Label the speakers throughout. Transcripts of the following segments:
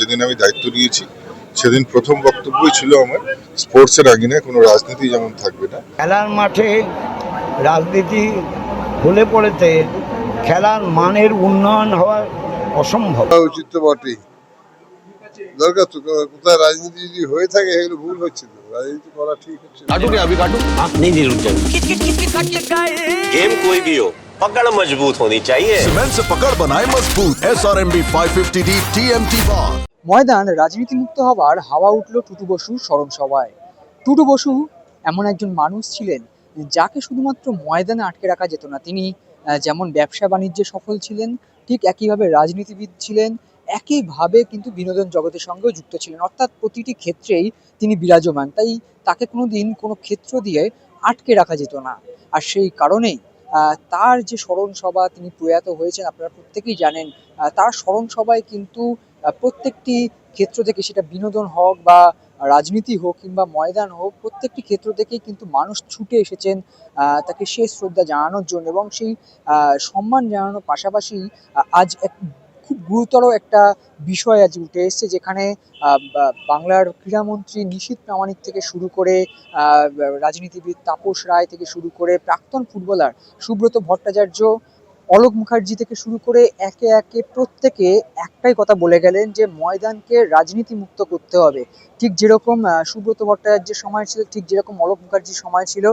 Speaker 1: যেদিন আমি দায়িত্ব নিয়েছি সেদিন প্রথম বক্তব্যই ছিল আমার স্পোর্টসের আঙিনায় কোনো রাজনীতি যেমন থাকবে না।
Speaker 2: খেলার মাঠে রাজনীতি হলে পড়েতে খেলার মানের উন্নয়ন হওয়া অসম্ভব।
Speaker 3: উচিত তো বটেই, দরকার তো। কোথায় রাজনীতি যদি হয়ে থাকে এগুলো ভুল হচ্ছে, তো রাজনীতি করা ঠিক হচ্ছে।
Speaker 4: नहीं नीरू जंग गेम कोई भी हो पकड़ मजबूत होनी चाहिए।
Speaker 5: सीमेंट से पकड़ बनाए मजबूत SRMB 550D TMT bar।
Speaker 6: ময়দান রাজনীতি মুক্ত হবার হাওয়া উঠল টুটু বসুর স্মরণ সভায়। টুটু বসু এমন একজন মানুষ ছিলেন যাকে শুধুমাত্র ময়দানে আটকে রাখা যেত না। তিনি যেমন ব্যবসা বাণিজ্যে সফল ছিলেন, ঠিক একইভাবে রাজনীতিবিদ ছিলেন, একইভাবে কিন্তু বিনোদন জগতের সঙ্গেও যুক্ত ছিলেন। অর্থাৎ প্রতিটি ক্ষেত্রেই তিনি বিরাজমান। তাই তাকে কোনোদিন কোনো ক্ষেত্র দিয়ে আটকে রাখা যেত না। আর সেই কারণেই তার যে স্মরণ সভা, তিনি প্রয়াত হয়েছেন আপনারা প্রত্যেকেই জানেন। তার স্মরণ সভায় কিন্তু প্রত্যেকটি ক্ষেত্র থেকে, সেটা বিনোদন হোক বা রাজনীতি হোক কিংবা ময়দান হোক, প্রত্যেকটি ক্ষেত্র থেকেই কিন্তু মানুষ ছুটে এসেছেন তাকে শেষ শ্রদ্ধা জানানোর জন্য। এবং সেই সম্মান জানানোর পাশাপাশি আজ এক খুব গুরুতর একটা বিষয় আজ উঠে এসছে, যেখানে বাংলার ক্রীড়ামন্ত্রী নিশীথ প্রামাণিক থেকে শুরু করে রাজনীতিবিদ তাপস রায় থেকে শুরু করে প্রাক্তন ফুটবলার সুব্রত ভট্টাচার্য, অলোক মুখার্জি থেকে শুরু করে একে একে প্রত্যেকে একটাই কথা বলে গেলেন যে ময়দানকে রাজনীতি মুক্ত করতে হবে। ঠিক যেরকম সুব্রত ভট্টাচার্যের সময় ছিল, ঠিক যেরকম অলোক মুখার্জির সময় ছিল,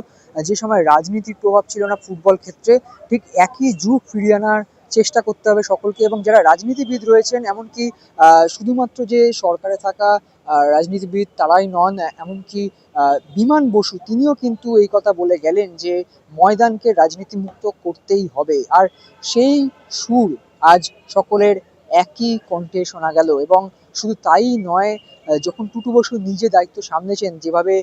Speaker 6: যে সময় রাজনীতির প্রভাব ছিল না ফুটবল ক্ষেত্রে, ঠিক একই যুগ ফিরিয়ে আনার চেষ্টা করতে হবে সকলকে। এবং যারা রাজনীতিবিদ রয়েছেন, এমনকি শুধুমাত্র যে সরকারে থাকা রাজনীতিবিদ তারাই নন, এমনকি বিমান বসু তিনিও কিন্তু এই কথা বলে গেলেন যে ময়দানকে রাজনীতি মুক্ত করতেই হবে। আর সেই সুর আজ সকলের একই কণ্ঠে শোনা গেল। এবং শুধু তাই নয়, যখন টুটু বসু নিজে দায়িত্ব সামলেছেন, যেভাবে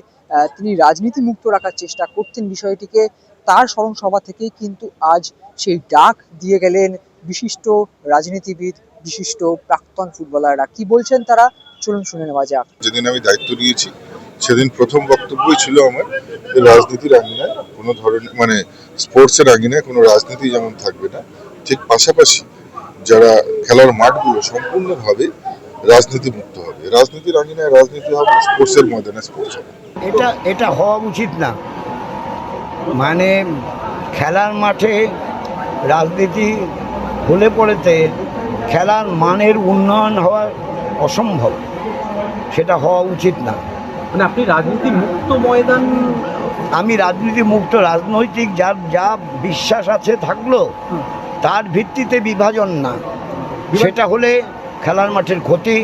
Speaker 6: তিনি রাজনীতি মুক্ত রাখার চেষ্টা করতেন বিষয়টিকে, তার স্মরণ সভা থেকেই কিন্তু আজ সেই ডাক দিয়ে গেলেন বিশিষ্ট রাজনীতিবিদ, বিশিষ্ট প্রাক্তন ফুটবলাররা। কি বলছেন তারা, চলুন শুনে নেওয়া যাক।
Speaker 1: যেদিন আমি দায়িত্ব নিয়েছি সেদিন প্রথম বক্তব্যই ছিল আমার রাজনীতির আঙিনায় কোনো ধরনের স্পোর্টসের আঙিনায় কোনো রাজনীতি যেমন থাকবে না, ঠিক পাশাপাশি যারা খেলার মাঠগুলো সম্পূর্ণভাবে রাজনীতি মুক্ত হবে। রাজনীতির আঙিনায় রাজনীতি হবে, স্পোর্টসের ময়দানে স্পোর্টস হবে।
Speaker 2: এটা হওয়া উচিত না। খেলার মাঠে রাজনীতি হলে পড়েতে খেলার মানের উন্নয়ন হওয়া অসম্ভব, সেটা হওয়া উচিত না।
Speaker 7: আপনি রাজনীতি মুক্ত ময়দান?
Speaker 2: আমি রাজনীতি মুক্ত, রাজনৈতিক যার যা বিশ্বাস আছে থাকলো, তার ভিত্তিতে বিভাজন না। সেটা হলে খেলার মাঠের ক্ষতি,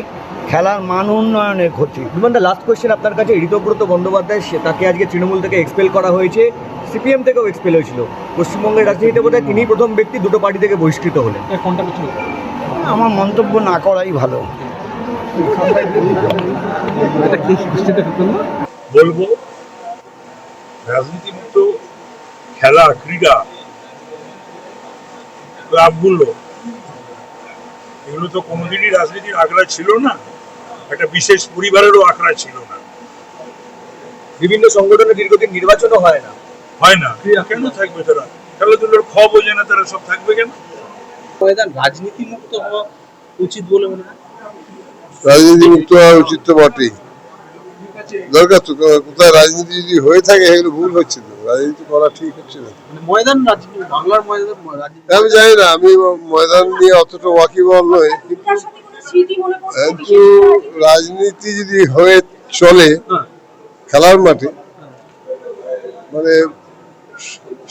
Speaker 2: খেলার মান উন্নয়নের ক্ষতি।
Speaker 7: লাস্ট কোয়েশ্চেন আপনার কাছে। ঋতব্রত বন্দ্যোপাধ্যায়, তাকে আজকে তৃণমূল থেকে এক্সপেল করা হয়েছে, সিপিএম থেকেও এক্সপেল হয়েছিল। পশ্চিমবঙ্গের রাজনীতিতে বোধহয় তিনিই প্রথম ব্যক্তি দুটো পার্টি থেকে বহিষ্কৃত হলেন। কোনটা কিছু
Speaker 2: আমার মন্তব্য না করাই ভালো।
Speaker 8: বলবো রাজনীতি মুক্ত খেলা, ক্রীড়া, ক্লাবগুলো, এগুলো তো কোনোদিনই রাজনীতির আখড়া ছিল না, একটা বিশেষ পরিবারেরও আখড়া ছিল না।
Speaker 7: বিভিন্ন সংগঠনে দীর্ঘদিন নির্বাচনও হয় না।
Speaker 8: কেন থাকবে তারা? খেলাধুলার বোঝে না তারা, সব থাকবে কেন?
Speaker 7: ময়দান রাজনীতি মুক্ত হওয়া উচিত বলে মনে হয়।
Speaker 3: রাজনীতি মুক্ত হওয়া উচিত তো বটেই, দরকার তো। কোথায় রাজনীতি যদি হয়ে থাকে এগুলো ভুল হচ্ছে, তো রাজনীতি করা ঠিক হচ্ছে না।
Speaker 7: ময়দান রাজনীতি, বাংলার ময়দান রাজনীতি
Speaker 3: আমি জানি না, আমি ময়দান নিয়ে অতটা ওয়াকিবহাল নই, কিন্তু রাজনীতি যদি হয়ে চলে খেলার মাঠে,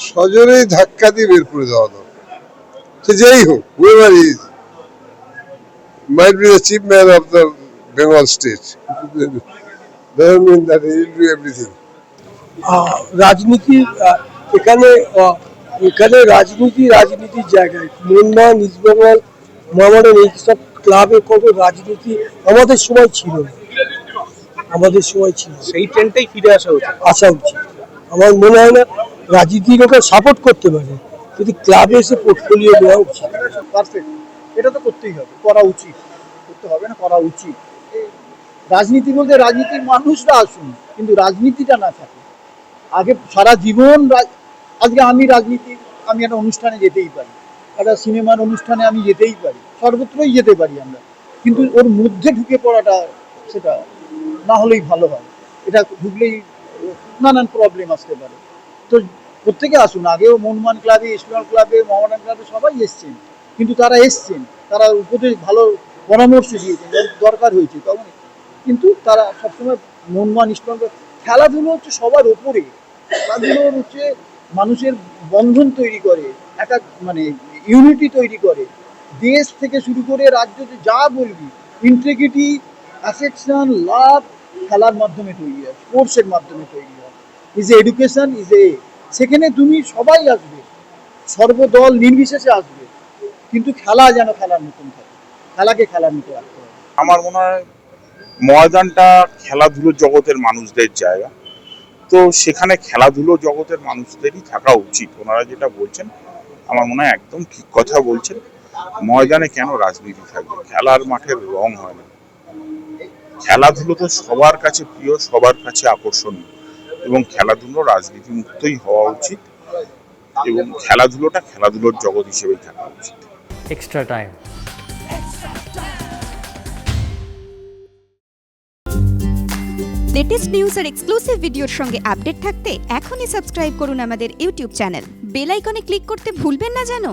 Speaker 3: সজোরেই ধাক্কা দিয়ে বের করে দেওয়া দরকার। সে যেই হোক, whoever he is, might be the chief man of the Bengal state, doesn't mean that he will do everything.
Speaker 9: রাজনীতি এখানে রাজনীতির জায়গায় মোহনবাগান, ইস্টবেঙ্গল, মোহামেডান, এইসব ক্লাবে কোনো রাজনীতি আমাদের সময় ছিল না।
Speaker 7: সেই ট্রেন্ডটাই ফিরে আসা
Speaker 9: উচিত। আমার মনে হয় না রাজনীতি লোকের সাপোর্ট করতে পারে, যদি ক্লাবে এসে পোর্টফোলিও দেওয়া উচিত।
Speaker 7: এটা তো করতেই হবে, করা উচিত। করতে হবে না, করা উচিত। রাজনীতি বলতে রাজনীতির মানুষরা আসুন, কিন্তু রাজনীতিটা না থাকে। আগে সারা জীবন আজকে আমি একটা অনুষ্ঠানে যেতেই পারি, একটা সিনেমার অনুষ্ঠানে আমি যেতেই পারি, সর্বত্রই যেতে পারি আমরা, কিন্তু ওর মধ্যে ঢুকে পড়াটা সেটা না হলেই ভালো হয়। এটা ঢুকলেই নানান প্রবলেম আসতে পারে। তো প্রত্যেকে আসুন, আগেও মনমান ক্লাবে, ইস্টবেঙ্গল ক্লাবে, মোহামেডান ক্লাবে সবাই এসছেন, কিন্তু তারা এসছেন, তারা উপদেশ ভালো পরামর্শ দিয়েছেন, দরকার হয়েছে তখন। কিন্তু তারা সবসময় মনমান ইস্টবেঙ্গল, খেলাধুলো হচ্ছে সবার ওপরে, খেলাধুলো হচ্ছে মানুষের বন্ধন তৈরি করে, একটা মানে ইউনিটি তৈরি করে, দেশ থেকে শুরু করে রাজ্যতে যা বলবি, ইন্টিগ্রিটি, অ্যাফেকশন, লাভ খেলার মাধ্যমে তৈরি হয়, স্পোর্টসের মাধ্যমে তৈরি হয়। Is a education, is a, সেখানে তুমি সবাই আসবে, সর্বদল নির্বিশেষে আসবে, কিন্তু খেলা যেন খেলার মতন থাকে, খেলাকে খেলার মতো রাখতে হবে।
Speaker 10: আমার মনে হয় ময়দানটা খেলাধুলো জগতের মানুষদের জায়গা, তো সেখানে খেলাধুলো জগতের মানুষদেরই থাকা উচিত। ওনারা যেটা বলছেন আমার মনে হয় একদম ঠিক কথা বলছেন। ময়দানে কেন রাজনীতি থাকবে? খেলার মাঠের রং হয় না। খেলাধুলো তো সবার কাছে প্রিয়, সবার কাছে আকর্ষণীয়, এবং খেলাধুলো রাজনীতি মুক্তই হওয়া উচিত, এবং খেলাধুলোটা খেলাধুলোর জগৎ হিসেবেই থাকা উচিত।
Speaker 11: Extra time.
Speaker 12: লেটেস্ট নিউজ আর এক্সক্লুসিভ ভিডিওর সঙ্গে আপডেট থাকতে এখনই সাবস্ক্রাইব করুন আমাদের ইউটিউব চ্যানেল। বেল আইকনে ক্লিক করতে ভুলবেন না যেন।